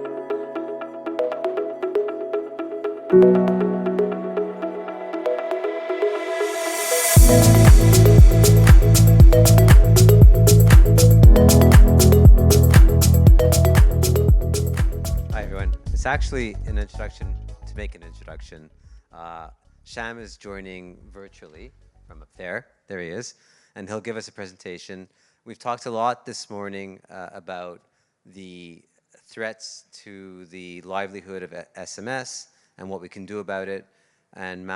Hi, everyone. It's actually an introduction to make an introduction. Sham is joining virtually from up there. There he is. And he'll give us a presentation. We've talked a lot this morning about the threats to the livelihood of SMS and what we can do about it. And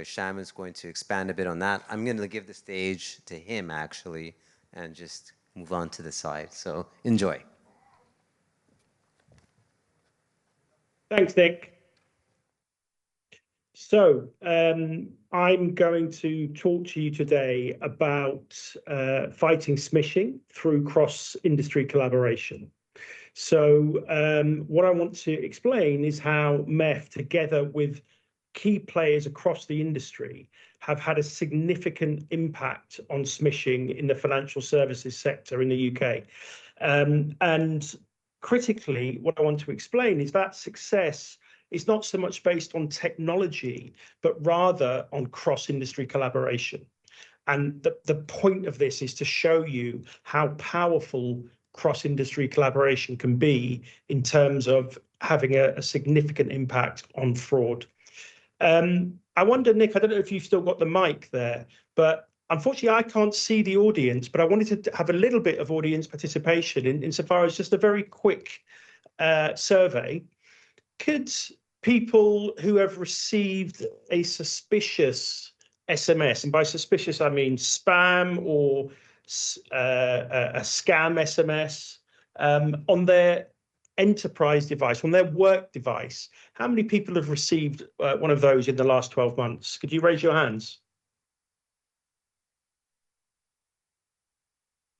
Sham is going to expand a bit on that. I'm going to give the stage to him, actually, and just move on to the side. So enjoy. Thanks, Nick. So I'm going to talk to you today about fighting smishing through cross-industry collaboration. So what I want to explain is how MEF, together with key players across the industry, have had a significant impact on smishing in the financial services sector in the UK. And critically, what I want to explain is that success is not so much based on technology, but rather on cross-industry collaboration. And the point of this is to show you how powerful cross-industry collaboration can be in terms of having a significant impact on fraud. I wonder, Nick, I don't know if you've still got the mic there, but unfortunately, I can't see the audience, but I wanted to have a little bit of audience participation insofar as just a very quick survey. Could people who have received a suspicious SMS, and by suspicious, I mean spam or a scam SMS, on their enterprise device, on their work device, how many people have received one of those in the last 12 months? Could you raise your hands?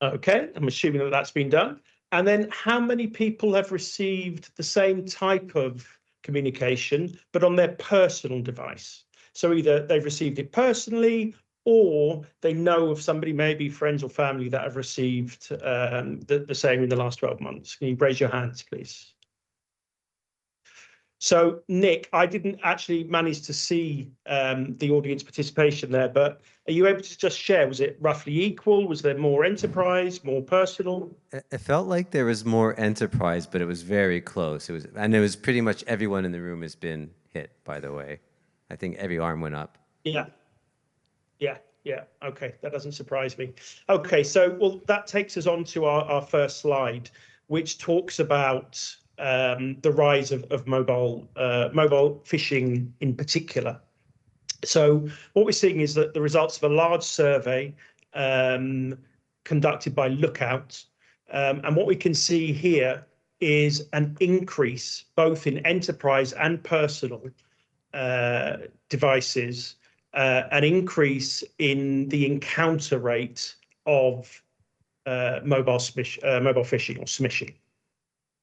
Okay, I'm assuming that that's been done. And then how many people have received the same type of communication, but on their personal device? So either they've received it personally, or they know of somebody, maybe friends or family, that have received the same in the last 12 months. Can you raise your hands, please? So, Nick, I didn't actually manage to see the audience participation there, but are you able to just share? Was it roughly equal? Was there more enterprise, more personal? It felt like there was more enterprise, but it was very close. It was pretty much everyone in the room has been hit, by the way. I think every arm went up. Yeah. Okay, that doesn't surprise me. Okay, so well, that takes us on to our first slide, which talks about the rise of mobile phishing in particular. So what we're seeing is that the results of a large survey conducted by Lookout, and what we can see here is an increase both in enterprise and personal devices, an increase in the encounter rate of mobile phishing or smishing.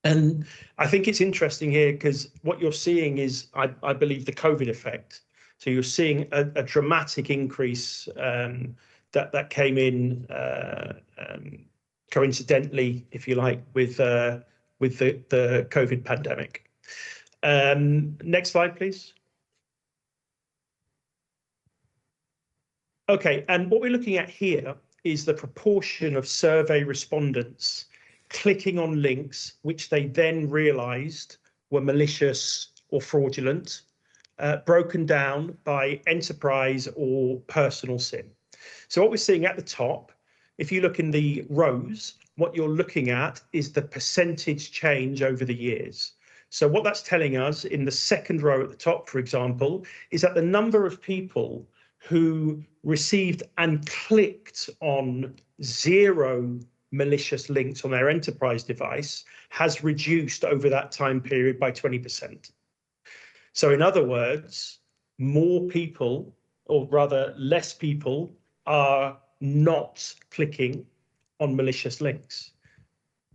And I think it's interesting here because what you're seeing is, I believe, the COVID effect. So you're seeing a dramatic increase that came in coincidentally, if you like, with the COVID pandemic. Next slide, please. Okay, and what we're looking at here is the proportion of survey respondents clicking on links which they then realized were malicious or fraudulent, broken down by enterprise or personal SIM. So what we're seeing at the top, if you look in the rows, what you're looking at is the percentage change over the years. So what that's telling us in the second row at the top, for example, is that the number of people who received and clicked on 0 malicious links on their enterprise device has reduced over that time period by 20%. So in other words, more people, or rather less people, are not clicking on malicious links.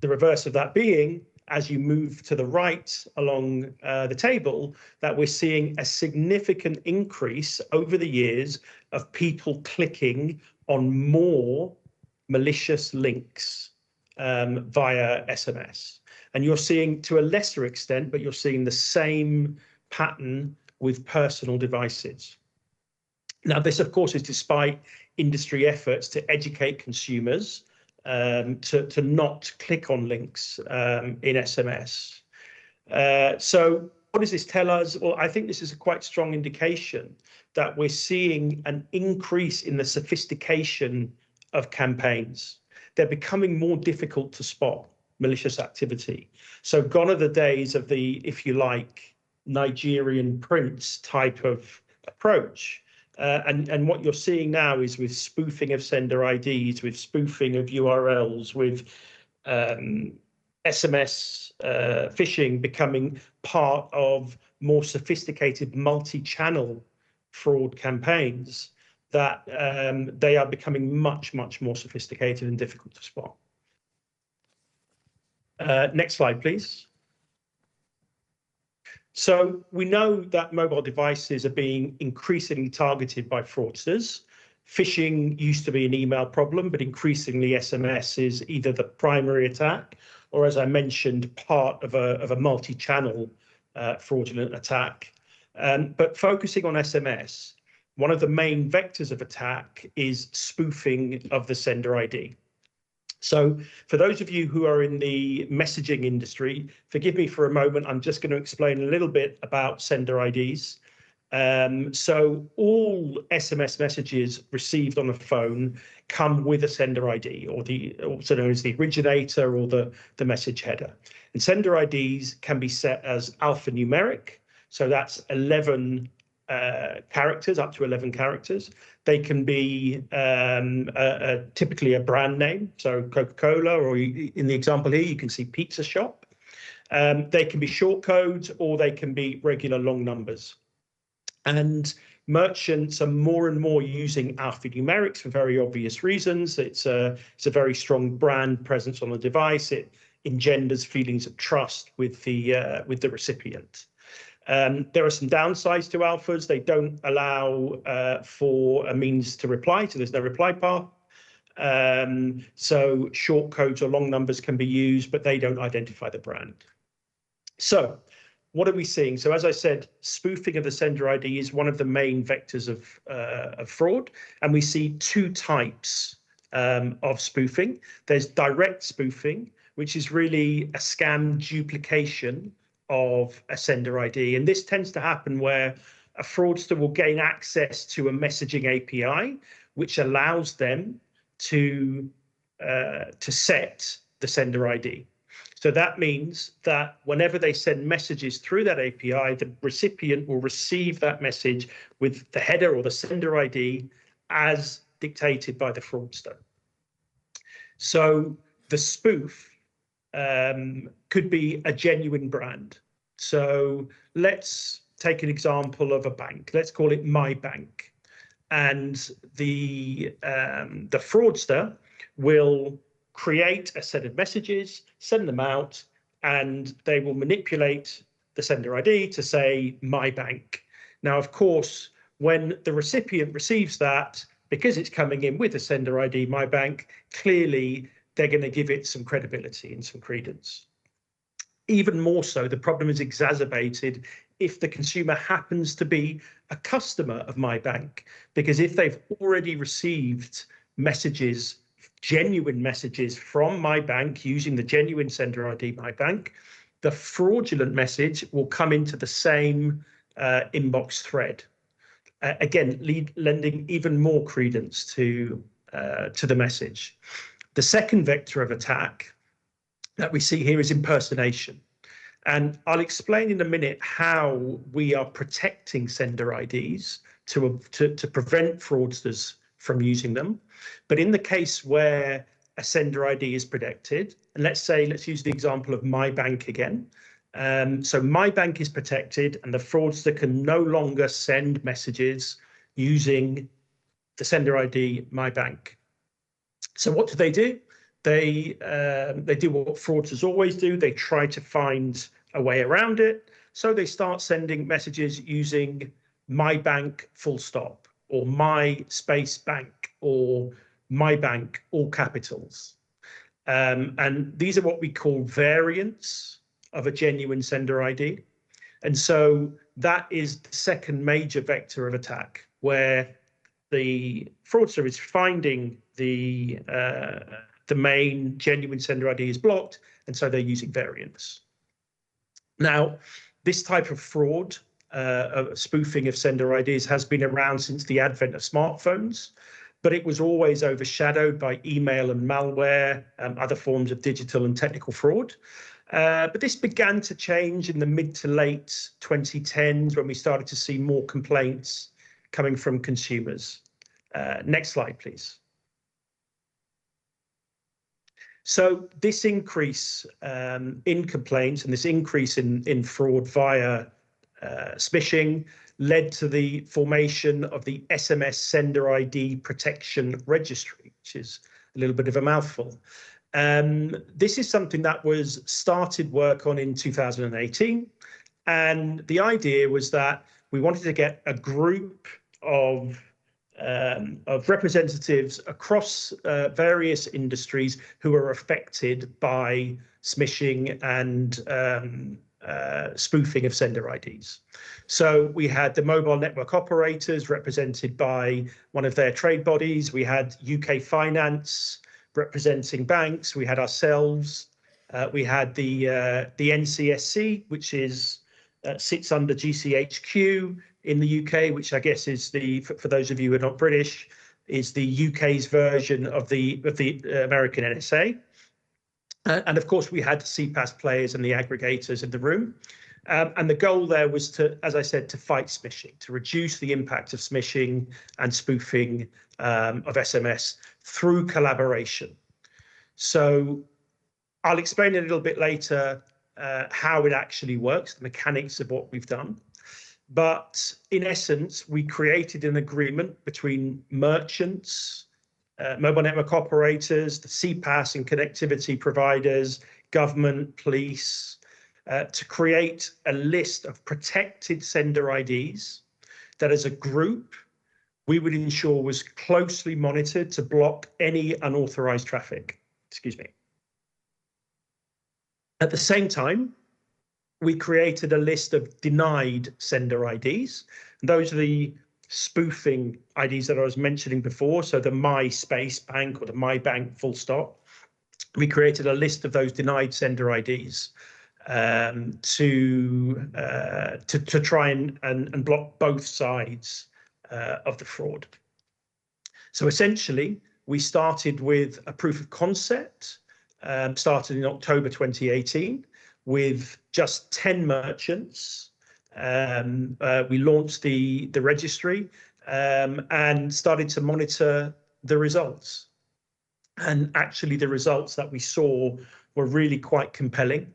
The reverse of that being, as you move to the right along the table, that we're seeing a significant increase over the years of people clicking on more malicious links via SMS. And you're seeing, to a lesser extent, but you're seeing the same pattern with personal devices. Now, this, of course, is despite industry efforts to educate consumers to not click on links in SMS. So what does this tell us? Well, I think this is a quite strong indication that we're seeing an increase in the sophistication of campaigns. They're becoming more difficult to spot malicious activity. So gone are the days of the, if you like, Nigerian prince type of approach. And what you're seeing now is with spoofing of sender IDs, with spoofing of URLs, with SMS phishing becoming part of more sophisticated multi-channel fraud campaigns, that they are becoming much, much more sophisticated and difficult to spot. Next slide, please. So we know that mobile devices are being increasingly targeted by fraudsters. Phishing used to be an email problem, but increasingly SMS is either the primary attack or, as I mentioned, part of a multi-channel fraudulent attack. But focusing on SMS, one of the main vectors of attack is spoofing of the sender ID. So for those of you who are in the messaging industry, forgive me for a moment, I'm just going to explain a little bit about sender IDs. So all SMS messages received on a phone come with a sender ID, or also known as the originator or the message header. And sender IDs can be set as alphanumeric, so that's 11 characters, up to 11 characters. They can be typically a brand name, so Coca-Cola, or in the example here, you can see Pizza Shop. They can be short codes, or they can be regular long numbers. And merchants are more and more using alphanumerics for very obvious reasons. It's a very strong brand presence on the device. It engenders feelings of trust with the recipient. There are some downsides to alphas. They don't allow for a means to reply, so there's no reply path. So short codes or long numbers can be used, but they don't identify the brand. So what are we seeing? So as I said, spoofing of the sender ID is one of the main vectors of fraud, and we see two types of spoofing. There's direct spoofing, which is really a scam duplication of a sender ID. And this tends to happen where a fraudster will gain access to a messaging API, which allows them to set the sender ID. So that means that whenever they send messages through that API, the recipient will receive that message with the header or the sender ID as dictated by the fraudster. So the spoof could be a genuine brand. So let's take an example of a bank. Let's call it My Bank. And the fraudster will create a set of messages, send them out, and they will manipulate the sender ID to say My Bank. Now, of course, when the recipient receives that, because it's coming in with a sender ID, My Bank, clearly they're going to give it some credibility and some credence. Even more so, the problem is exacerbated if the consumer happens to be a customer of My Bank, because if they've already received messages, genuine messages from My Bank using the genuine sender ID My Bank, the fraudulent message will come into the same inbox thread. Again, lending even more credence to the message. The second vector of attack that we see here is impersonation. And I'll explain in a minute how we are protecting sender IDs to prevent fraudsters from using them. But in the case where a sender ID is protected, and let's use the example of My Bank again. So My Bank is protected and the fraudster can no longer send messages using the sender ID My Bank. So what do? They do what fraudsters always do. They try to find a way around it. So they start sending messages using My Bank full stop, or My space bank, or My Bank all capitals. And these are what we call variants of a genuine sender ID. And so that is the second major vector of attack, where the fraudster is finding the main genuine sender ID is blocked, and so they're using variants. Now, this type of fraud, spoofing of sender IDs, has been around since the advent of smartphones, but it was always overshadowed by email and malware, other forms of digital and technical fraud. But this began to change in the mid to late 2010s when we started to see more complaints coming from consumers. Next slide, please. So this increase in complaints and this increase in fraud via smishing led to the formation of the SMS Sender ID Protection Registry, which is a little bit of a mouthful. This is something that was started work on in 2018. And the idea was that we wanted to get a group of representatives across various industries who are affected by smishing and spoofing of sender IDs. So we had the mobile network operators represented by one of their trade bodies. We had UK Finance representing banks. We had ourselves. We had the NCSC, which is sits under GCHQ in the UK, which I guess is for those of you who are not British, is the UK's version of the American NSA. And of course, we had CPaaS players and the aggregators in the room. And the goal there was to, as I said, to fight smishing, to reduce the impact of smishing and spoofing of SMS through collaboration. So I'll explain a little bit later how it actually works, the mechanics of what we've done. But in essence, we created an agreement between merchants, mobile network operators, the CPaaS and connectivity providers, government, police, to create a list of protected sender IDs that as a group, we would ensure was closely monitored to block any unauthorized traffic. Excuse me. At the same time, we created a list of denied sender IDs. Those are the spoofing IDs that I was mentioning before. So the My Space Bank or the My Bank full stop. We created a list of those denied sender IDs to try and block both sides of the fraud. So essentially, we started with a proof of concept, started in October 2018 with just 10 merchants. We launched the registry and started to monitor the results. And actually, the results that we saw were really quite compelling,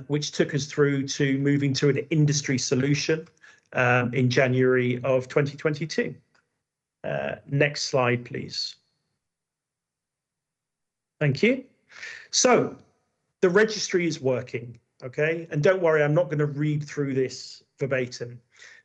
which took us through to moving to an industry solution in January of 2022. Next slide, please. Thank you. So the registry is working, okay? And don't worry, I'm not going to read through this verbatim,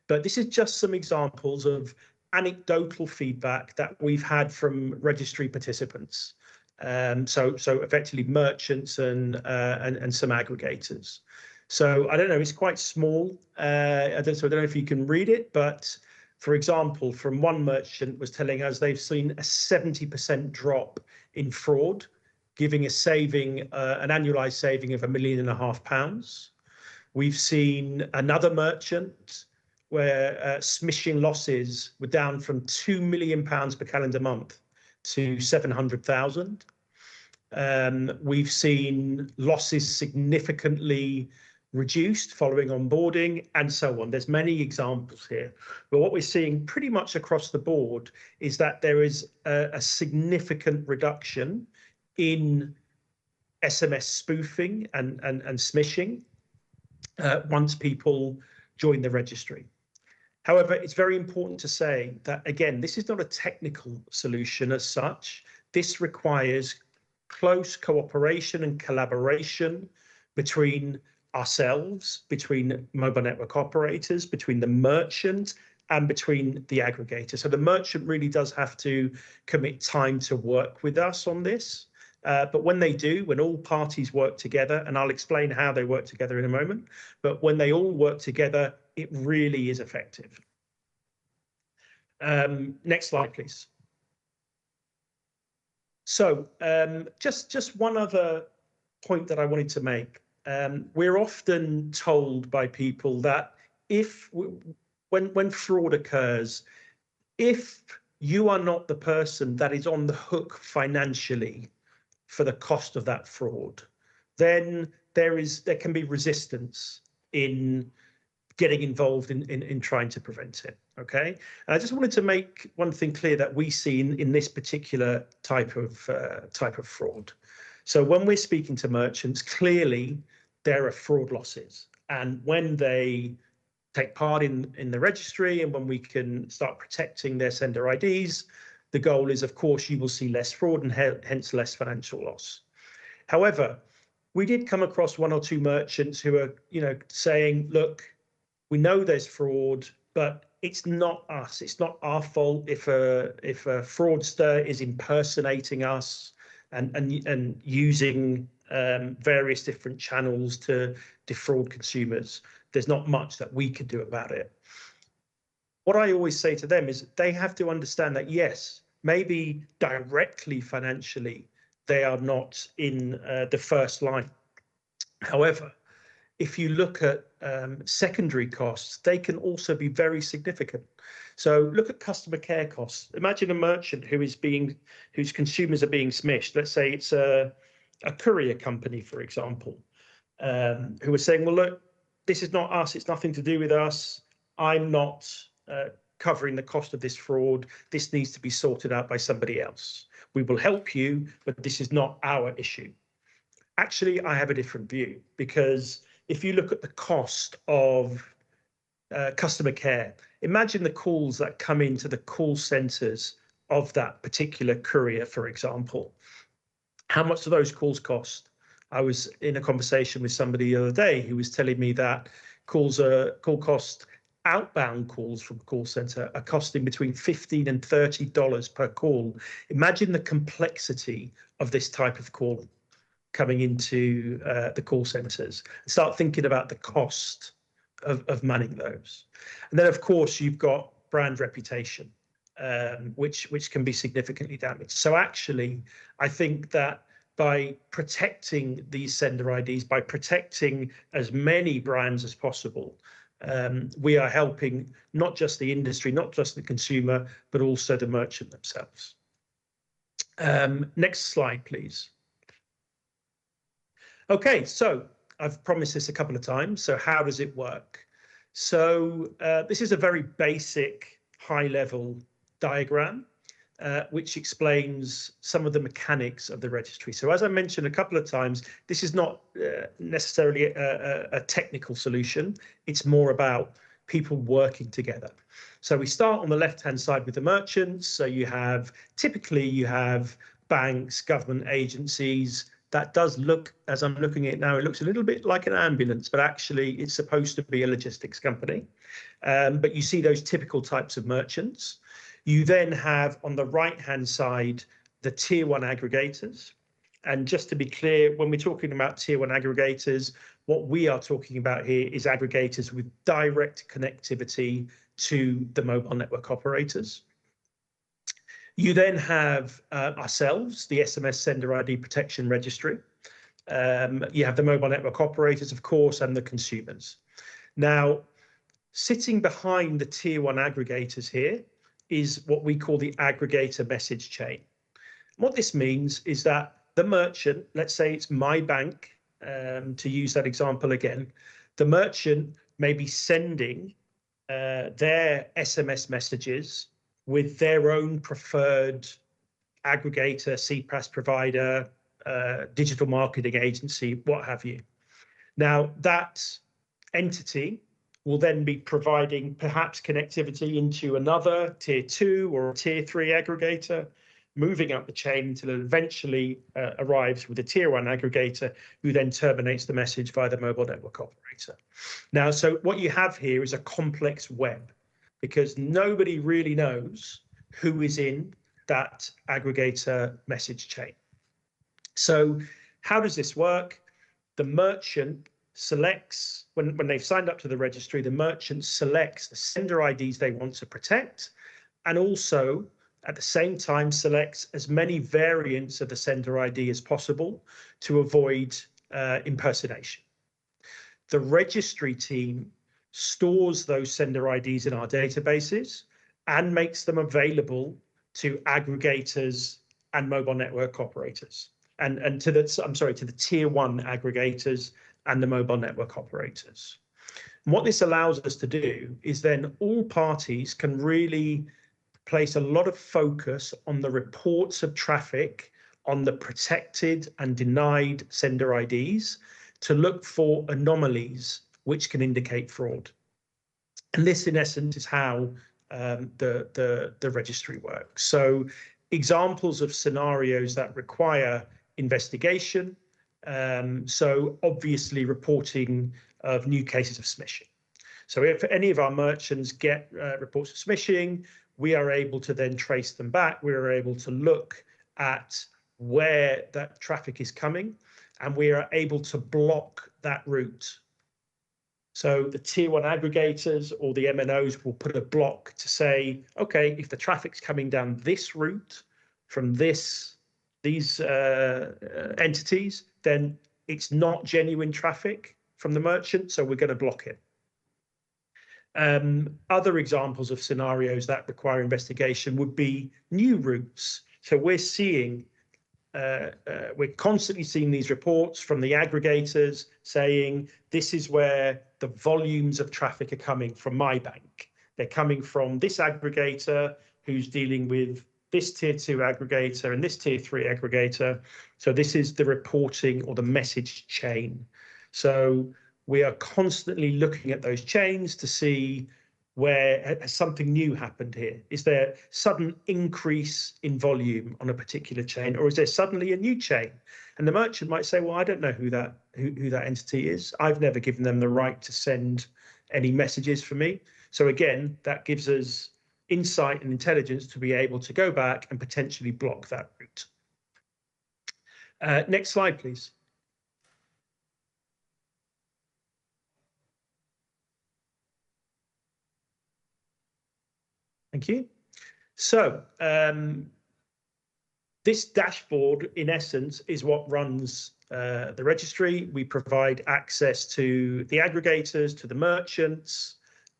but this is just some examples of anecdotal feedback that we've had from registry participants. So effectively merchants and some aggregators. So I don't know, it's quite small. I don't know if you can read it, but for example, from one merchant was telling us they've seen a 70% drop in fraud, giving a saving, an annualized saving of £1.5 million. We've seen another merchant where smishing losses were down from £2 million per calendar month to 700,000. We've seen losses significantly reduced following onboarding and so on. There's many examples here, but what we're seeing pretty much across the board is that there is a significant reduction in SMS spoofing and smishing once people join the registry. However, it's very important to say that, again, this is not a technical solution as such. This requires close cooperation and collaboration between ourselves, between mobile network operators, between the merchant and between the aggregator. So the merchant really does have to commit time to work with us on this. But when they do, when all parties work together, and I'll explain how they work together in a moment, but when they all work together, it really is effective. Next slide, please. So just one other point that I wanted to make. We're often told by people that when fraud occurs, if you are not the person that is on the hook financially for the cost of that fraud, then there can be resistance in getting involved in trying to prevent it. Okay, and I just wanted to make one thing clear that we see in this particular type of fraud. So when we're speaking to merchants, clearly there are fraud losses, and when they take part in the registry and when we can start protecting their sender IDs, the goal is, of course, you will see less fraud and hence less financial loss. However, we did come across one or two merchants who are, saying, look, we know there's fraud, but it's not us. It's not our fault if a fraudster is impersonating us and using various different channels to defraud consumers. There's not much that we can do about it. What I always say to them is they have to understand that, yes, maybe directly financially, they are not in the first line. However, if you look at secondary costs, they can also be very significant. So look at customer care costs. Imagine a merchant whose consumers are being smished. Let's say it's a courier company, for example, who are saying, well, look, this is not us. It's nothing to do with us. I'm not covering the cost of this fraud. This needs to be sorted out by somebody else. We will help you, but this is not our issue. Actually, I have a different view, because if you look at the cost of customer care, imagine the calls that come into the call centers of that particular courier, for example. How much do those calls cost? I was in a conversation with somebody the other day who was telling me that call cost, outbound calls from the call center are costing between $15 and $30 per call. Imagine the complexity of this type of call coming into the call centers. Start thinking about the cost of manning those. And then, of course, you've got brand reputation, which can be significantly damaged. So actually, I think that by protecting these sender IDs, by protecting as many brands as possible, we are helping not just the industry, not just the consumer, but also the merchant themselves. Next slide, please. Okay, so I've promised this a couple of times. So how does it work? So this is a very basic high-level diagram, which explains some of the mechanics of the registry. So as I mentioned a couple of times, this is not necessarily a technical solution. It's more about people working together. So we start on the left-hand side with the merchants. So typically you have banks, government agencies. That does look, as I'm looking at it now, it looks a little bit like an ambulance, but actually it's supposed to be a logistics company. But you see those typical types of merchants. You then have on the right-hand side, the tier one aggregators. And just to be clear, when we're talking about tier one aggregators, what we are talking about here is aggregators with direct connectivity to the mobile network operators. You then have ourselves, the SMS Sender ID Protection Registry. You have the mobile network operators, of course, and the consumers. Now, sitting behind the tier one aggregators here is what we call the aggregator message chain. What this means is that the merchant, let's say it's my bank, to use that example again, the merchant may be sending their SMS messages with their own preferred aggregator, CPaaS provider, digital marketing agency, what have you. Now, that entity will then be providing perhaps connectivity into another tier 2 or tier 3 aggregator, moving up the chain until it eventually arrives with a tier 1 aggregator who then terminates the message via the mobile network operator. Now, so what you have here is a complex web, because nobody really knows who is in that aggregator message chain. So how does this work? The merchant selects, when they've signed up to the registry, the merchant selects the sender IDs they want to protect, and also at the same time selects as many variants of the sender ID as possible to avoid impersonation. The registry team stores those sender IDs in our databases and makes them available to aggregators and mobile network operators, and to the tier one aggregators and the mobile network operators. And what this allows us to do is then all parties can really place a lot of focus on the reports of traffic on the protected and denied sender IDs to look for anomalies which can indicate fraud. And this, in essence, is how the registry works. So examples of scenarios that require investigation. So obviously reporting of new cases of smishing. So if any of our merchants get reports of smishing, we are able to then trace them back. We are able to look at where that traffic is coming, and we are able to block that route. So the tier one aggregators or the MNOs will put a block to say, okay, if the traffic's coming down this route from these entities, then it's not genuine traffic from the merchant, so we're going to block it. Other examples of scenarios that require investigation would be new routes. So we're constantly seeing these reports from the aggregators saying this is where the volumes of traffic are coming from my bank. They're coming from this aggregator who's dealing with this tier 2 aggregator and this tier 3 aggregator. So this is the reporting or the message chain. So we are constantly looking at those chains to see where has something new happened here. Is there sudden increase in volume on a particular chain, or is there suddenly a new chain? And the merchant might say, well, I don't know who that entity is. I've never given them the right to send any messages for me. So again, that gives us insight and intelligence to be able to go back and potentially block that route. Next slide, please. Thank you. So this dashboard, in essence, is what runs the registry. We provide access to the aggregators, to the merchants,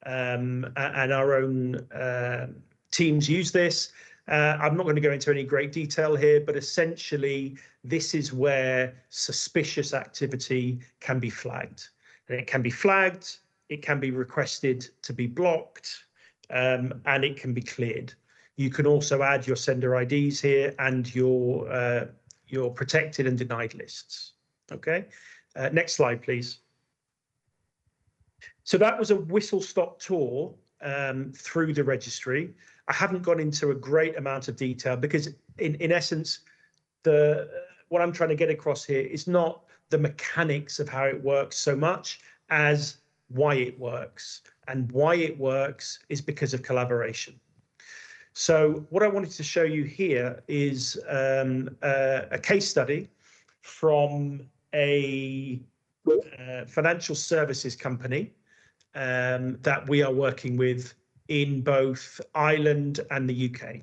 and our own teams use this. I'm not going to go into any great detail here, but essentially, this is where suspicious activity can be flagged. And it can be flagged, it can be requested to be blocked, and it can be cleared. You can also add your sender IDs here and your protected and denied lists. Okay, next slide, please. So that was a whistle-stop tour through the registry. I haven't gone into a great amount of detail because, in essence, what I'm trying to get across here is not the mechanics of how it works so much as why it works. And why it works is because of collaboration. So what I wanted to show you here is a case study from a financial services company that we are working with in both Ireland and the UK.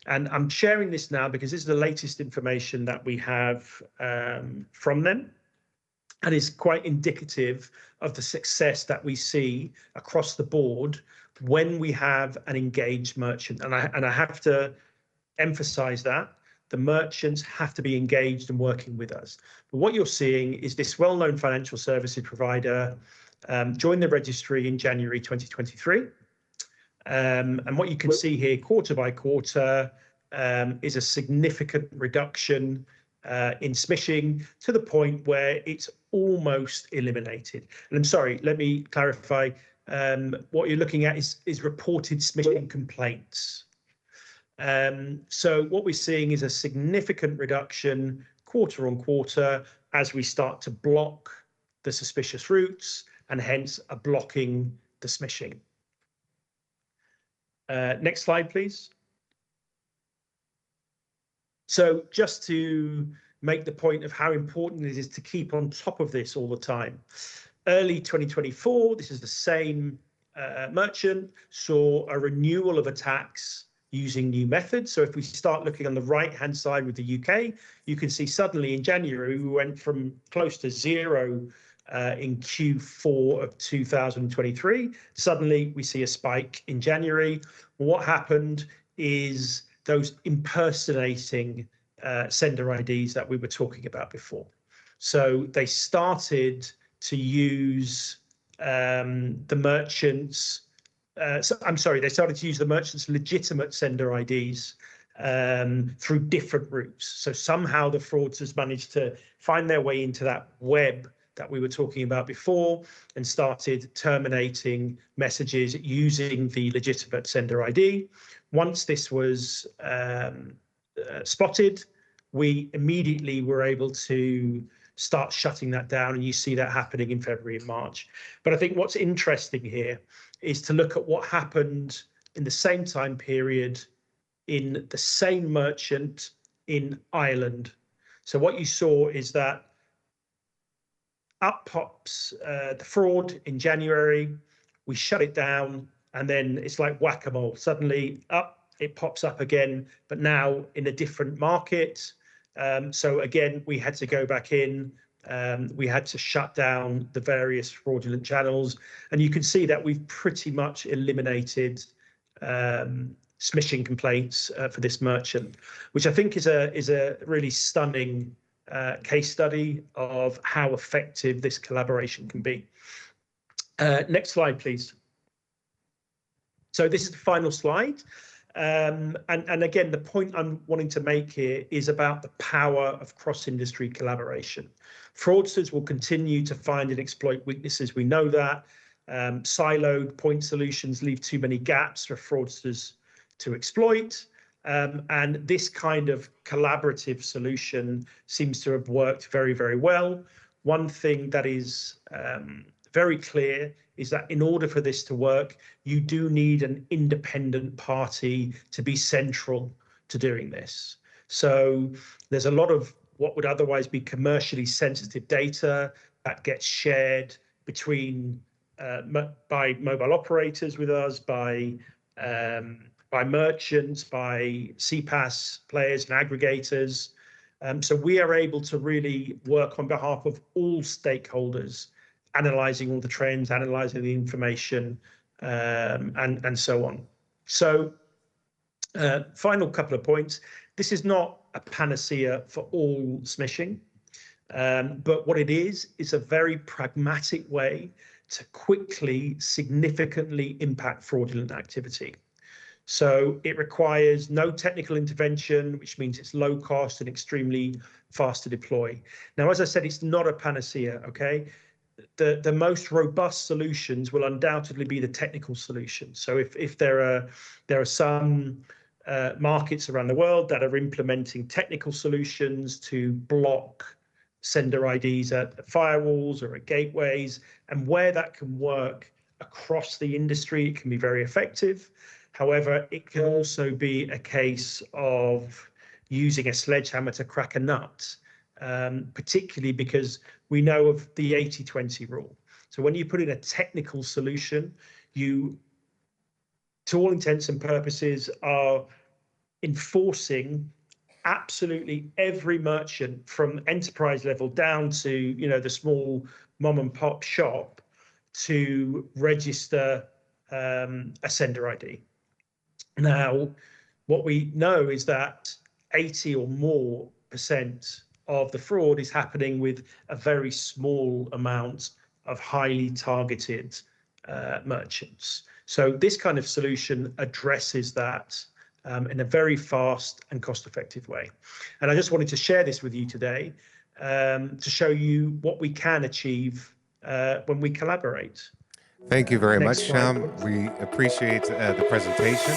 And I'm sharing this now because this is the latest information that we have from them, and is quite indicative of the success that we see across the board when we have an engaged merchant. And I have to emphasize that the merchants have to be engaged and working with us. But what you're seeing is this well-known financial services provider joined the registry in January 2023. And what you can see here, quarter by quarter, is a significant reduction in smishing to the point where it's almost eliminated. And I'm sorry, let me clarify. What you're looking at is reported smishing complaints. So what we're seeing is a significant reduction quarter on quarter as we start to block the suspicious routes and hence are blocking the smishing. Next slide, please. So just to make the point of how important it is to keep on top of this all the time. Early 2024, this is the same merchant, saw a renewal of attacks using new methods. So if we start looking on the right-hand side with the UK, you can see suddenly in January, we went from close to zero in Q4 of 2023. Suddenly we see a spike in January. What happened is those impersonating sender IDs that we were talking about before. So they started to use the merchants, they started to use the merchants' legitimate sender IDs through different routes. So somehow the fraudsters managed to find their way into that web that we were talking about before and started terminating messages using the legitimate sender ID. Once this was spotted, we immediately were able to start shutting that down, and you see that happening in February and March. But I think what's interesting here is to look at what happened in the same time period in the same merchant in Ireland. So what you saw is that up pops the fraud in January, we shut it down, and then it's like whack-a-mole. Suddenly it pops up again, but now in a different market. So again, we had to go back in. We had to shut down the various fraudulent channels, and you can see that we've pretty much eliminated smishing complaints for this merchant, which I think is a really stunning case study of how effective this collaboration can be. Next slide, please. So this is the final slide. And again, the point I'm wanting to make here is about the power of cross-industry collaboration. Fraudsters will continue to find and exploit weaknesses. We know that. Siloed point solutions leave too many gaps for fraudsters to exploit. And this kind of collaborative solution seems to have worked very, very well. One thing that is very clear is that in order for this to work, you do need an independent party to be central to doing this. So there's a lot of what would otherwise be commercially sensitive data that gets shared between by mobile operators with us, by merchants, by CPaaS players and aggregators. So we are able to really work on behalf of all stakeholders, analyzing all the trends, analyzing the information, and so on. So final couple of points. This is not a panacea for all smishing, but what it is a very pragmatic way to quickly, significantly impact fraudulent activity. So it requires no technical intervention, which means it's low cost and extremely fast to deploy. Now, as I said, it's not a panacea, okay? The most robust solutions will undoubtedly be the technical solutions. So if there are some markets around the world that are implementing technical solutions to block sender IDs at firewalls or at gateways, and where that can work across the industry, it can be very effective. However, it can also be a case of using a sledgehammer to crack a nut, particularly because we know of the 80-20 rule. So when you put in a technical solution, you, to all intents and purposes, are enforcing absolutely every merchant from enterprise level down to the small mom and pop shop to register a sender ID. Now, what we know is that 80 or more % of the fraud is happening with a very small amount of highly targeted merchants. So this kind of solution addresses that in a very fast and cost-effective way. And I just wanted to share this with you today to show you what we can achieve when we collaborate. Thank you very much, Sham. We appreciate the presentation.